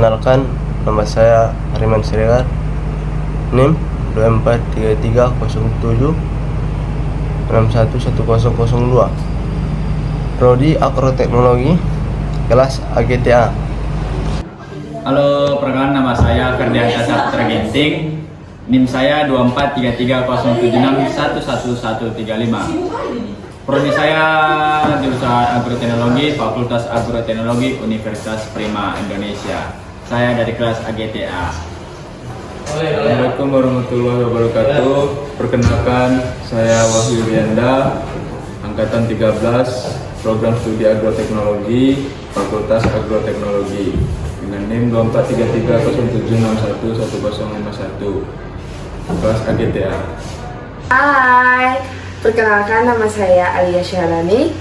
Perkenalkan, nama saya Hariman Siregar, NIM 243307611002, Prodi Agroteknologi, kelas AGTA. Halo, perkenalkan nama saya Ferdiansyah Saputra Ginting. NIM saya 243307611135. Prodi saya jurusan Agroteknologi, Fakultas Agroteknologi Universitas Prima Indonesia. Saya dari kelas AGTA. Assalamualaikum warahmatullahi wabarakatuh. Perkenalkan, saya Wahyu Rianda, angkatan 13, program studi Agroteknologi, Fakultas Agroteknologi, dengan NIM 243307611051, kelas AGTA. Hai, perkenalkan nama saya Alia Syahrani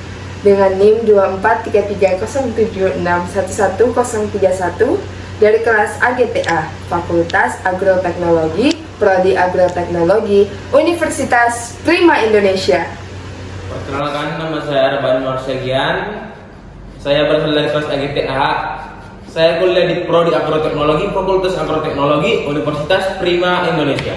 dengan NIM 243307611031 dari kelas AGTA, Fakultas Agroteknologi, Prodi Agroteknologi, Universitas Prima Indonesia. Perkenalkan, nama saya Arban Norsegian. Saya berasal dari kelas AGTA. Saya kuliah di Prodi Agroteknologi, Fakultas Agroteknologi, Universitas Prima Indonesia.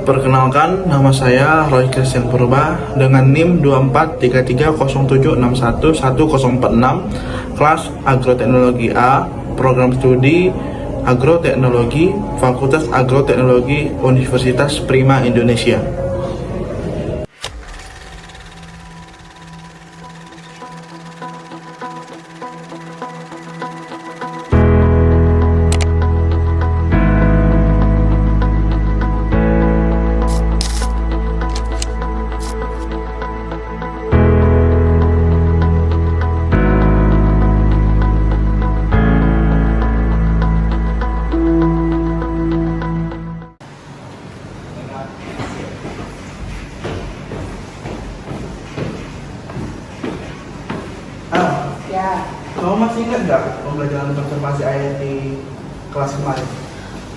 Perkenalkan, nama saya Roy Christian Purba dengan NIM 243307611046, kelas Agroteknologi A, program studi Agroteknologi, Fakultas Agroteknologi, Universitas Prima Indonesia. Ya. Kamu masih ingat nggak pembelajaran konservasi air di kelas kemarin?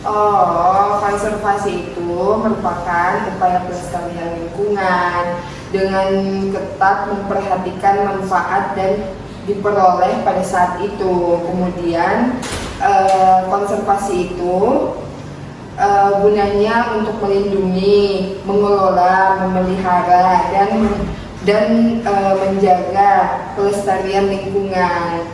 Oh, konservasi itu merupakan upaya pelestarian lingkungan dengan ketat memperhatikan manfaat dan diperoleh pada saat itu. Kemudian konservasi itu gunanya untuk melindungi, mengelola, memelihara dan menjaga pelestarian lingkungan.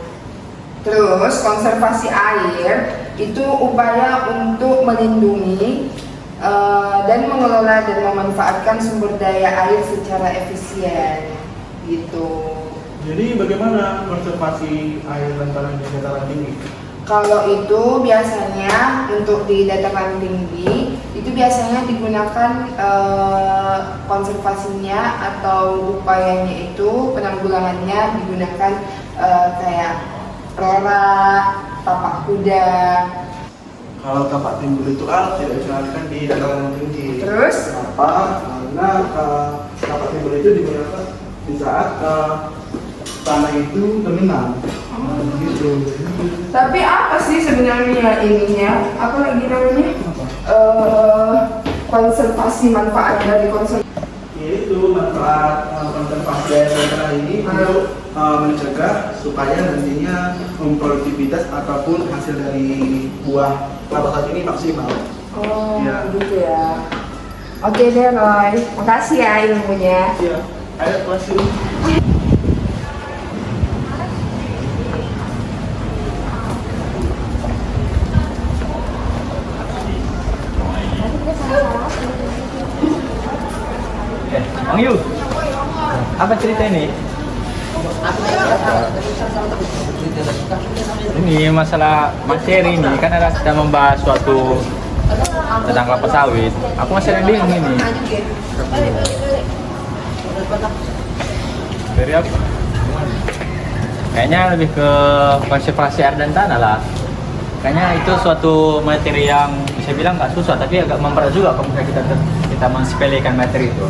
Terus konservasi air itu upaya untuk melindungi dan mengelola dan memanfaatkan sumber daya air secara efisien gitu. Jadi bagaimana konservasi air lantaran di dataran tinggi? Kalau itu biasanya untuk di dataran tinggi itu biasanya digunakan konservasinya atau upayanya itu penanggulangannya digunakan kayak rora, tapak kuda. Kalau tapak timbul itu tidak disarankan di dataran tinggi. Terus? Kenapa? Karena tapak timbul itu digunakan di saat tanah itu tergenang. Gitu. Tapi apa sih sebenarnya ininya? Apa lagi namanya? Konservasi, manfaat dari konservasi. Yaitu manfaat konservasi air dataran ini untuk mencegah supaya nantinya produktivitas ataupun hasil dari buah kelapa sawit ini maksimal. Oh, Ya. gitu ya. Oke deh Roy, makasih ya ilmunya. Iya, ayo kelas ini. Bang Yu, apa cerita ini? Ini masalah materi ini kan ada kita membahas suatu tentang kelapa sawit. Aku masih ada bingung ini. Dari apa? Kayaknya lebih ke konservasi air dan tanah lah. Kayaknya itu suatu materi yang bisa bilang nggak susah, tapi agak memberat juga kalau misalnya kita mensepelekan materi itu.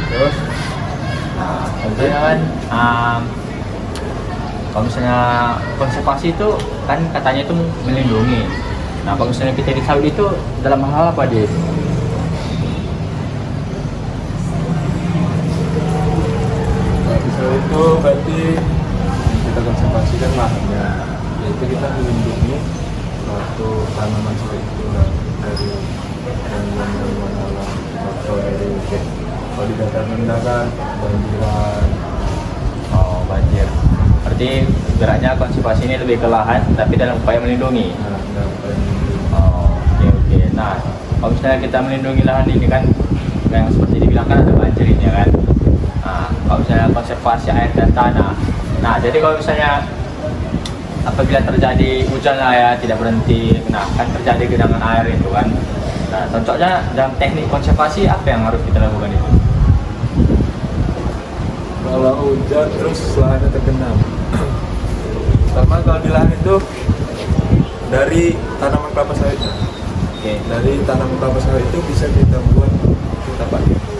Terus, tentunya kan, kalau misalnya konservasi itu kan katanya itu melindungi. Nah, kalau misalnya kita di sawit itu dalam hal apa dia? Itu berarti kita konservasikan lahannya, yaitu kita melindungi Kalau di dataran rendah kan banjiran. Oh, banjir. Berarti geraknya konservasi ini lebih ke lahan tapi dalam upaya melindungi. Nah, dapat ini. Oh, oke. Nah, kalau misalnya kita melindungi lahan ini kan yang seperti dibilang kan ada banjir ini ya kan. Nah, kalau misalnya konservasi air dan tanah. Nah, jadi kalau misalnya apabila terjadi hujan lah ya tidak berhenti, nah kan terjadi genangan air itu kan. Nah, contohnya dalam teknik konservasi apa yang harus kita lakukan itu? Kalau hujan terus lahannya tergenang. Pertama kalau di lahan itu dari tanaman kelapa sawitnya. Oke. Dari tanaman kelapa sawit itu bisa kita buat tapak timun.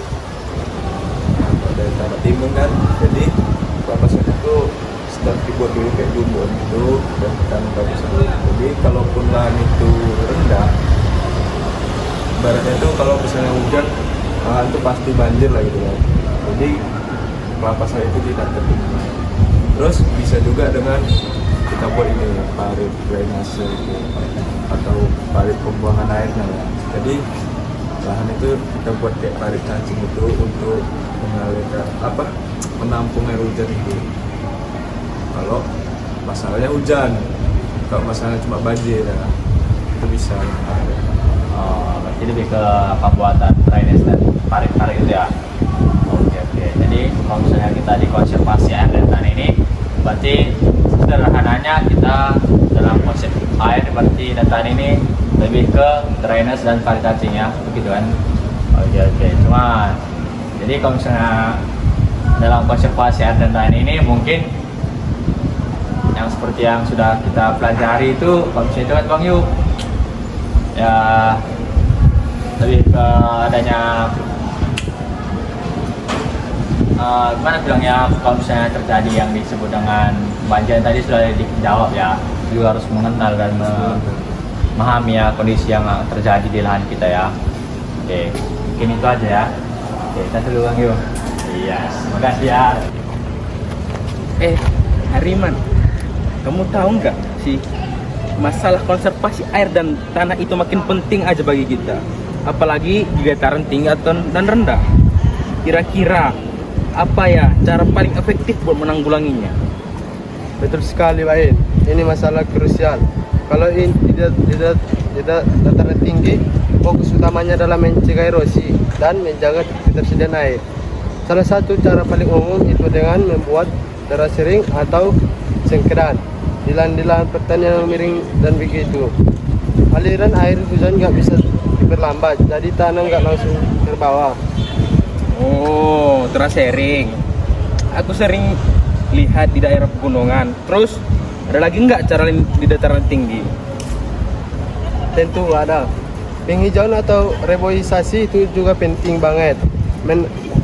Nah, kalau dari tapak timun kan, jadi kelapa sawit itu start dibuat dulu kayak bumbon itu dan tanam kelapa sawit. Jadi kalaupun lahan itu rendah, ibaratnya itu kalau misalnya hujan, lahan itu pasti banjir lah gitu kan. Jadi kelapa sawit itu tidak tergenang. Terus bisa juga dengan kita buat ini parit drainase gitu, atau parit pembuangan airnya ya. Jadi lahan itu kita buat kayak parit cacing itu untuk mengalirkan menampung air hujan itu. Kalau masalahnya hujan, kalau masalahnya cuma banjir ya itu bisa. Oh, berarti lebih ke pembuatan drainase dan parit-parit itu ya. Oke. Jadi kalau misalnya kita di konservasi air dan tanah ini, berarti sederhananya kita dalam konsep air berarti dan tanah ini lebih ke drainase dan parit cacing ya, begitu kan? Oke. Cuma jadi kalau misalnya dalam konservasi air dan tanah ini mungkin yang seperti yang sudah kita pelajari itu kalau misalnya itu kan Bang Yu ya lebih ke adanya gimana bilangnya, kalau misalnya terjadi yang disebut dengan banjir tadi sudah dijawab ya, juga harus mengenal dan memahami ya kondisi yang terjadi di lahan kita ya. Oke, mungkin itu aja ya. Oke, kita dulu Bang Yu. Iya, terima kasih ya. Hariman, kamu tahu nggak sih masalah konservasi air dan tanah itu makin penting aja bagi kita, apalagi di dataran tinggi dan rendah. Kira-kira apa ya cara paling efektif buat menanggulanginya? Betul sekali, Pak In. Ini masalah krusial. Kalau tidak dataran tinggi, fokus utamanya adalah mencegah erosi dan menjaga ketersediaan air. Salah satu cara paling umum itu dengan membuat terasering atau sengkedan di lahan pertanian yang miring dan begitu. Aliran air hujan nggak bisa diperlambat, jadi tanah nggak langsung terbawa. Oh, terasering. Aku sering lihat di daerah pegunungan. Terus ada lagi nggak cara lain di dataran tinggi? Tentu ada. Penghijauan atau reboisasi itu juga penting banget.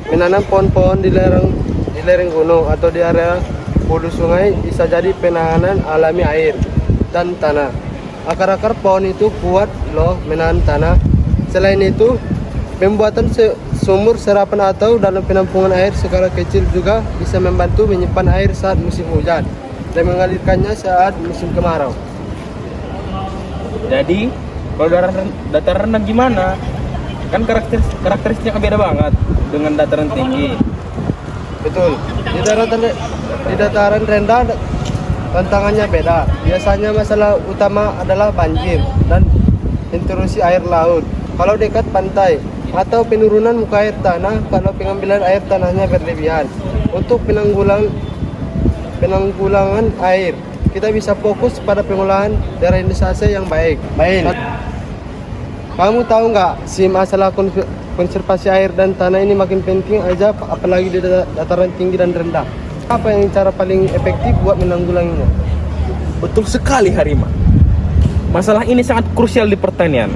Menanam pohon-pohon di lereng gunung atau di area hulu sungai bisa jadi penahanan alami air dan tanah. Akar-akar pohon itu kuat loh menahan tanah. Selain itu, pembuatan sumur serapan atau dalam penampungan air skala kecil juga bisa membantu menyimpan air saat musim hujan dan mengalirkannya saat musim kemarau. Jadi kalau dataran rendah gimana? Kan karakteristiknya beda banget dengan dataran tinggi. Betul. Di dataran rendah tantangannya beda. Biasanya masalah utama adalah banjir dan intrusi air laut. Kalau dekat pantai atau penurunan muka air tanah, kalau pengambilan air tanahnya berlebihan. Untuk penanggulangan air, kita bisa fokus pada pengolahan drainase yang baik. Kamu tahu nggak sih masalah konservasi air dan tanah ini makin penting aja, apalagi di dataran tinggi dan rendah. Apa yang cara paling efektif buat menanggulanginya? Betul sekali Hariman. Masalah ini sangat krusial di pertanian.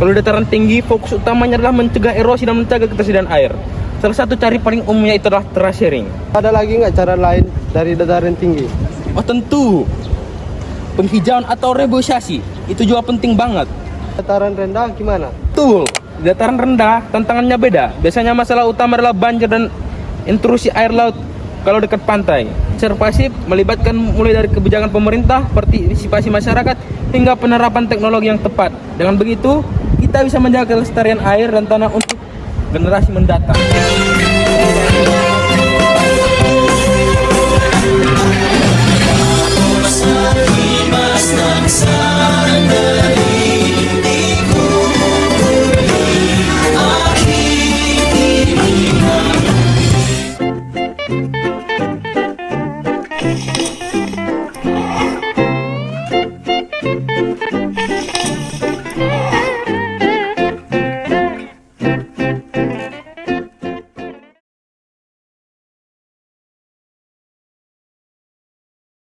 Kalau dataran tinggi, fokus utamanya adalah mencegah erosi dan mencegah ketersediaan air. Salah satu cara paling umumnya itu adalah terasering. Ada lagi nggak cara lain dari dataran tinggi? Oh tentu, penghijauan atau reboisasi itu juga penting banget. Dataran rendah gimana? Betul, di dataran rendah tantangannya beda. Biasanya masalah utama adalah banjir dan intrusi air laut kalau dekat pantai. Konservasi melibatkan mulai dari kebijakan pemerintah, partisipasi masyarakat, hingga penerapan teknologi yang tepat. Dengan begitu, kita bisa menjaga kelestarian air dan tanah untuk generasi mendatang. Thank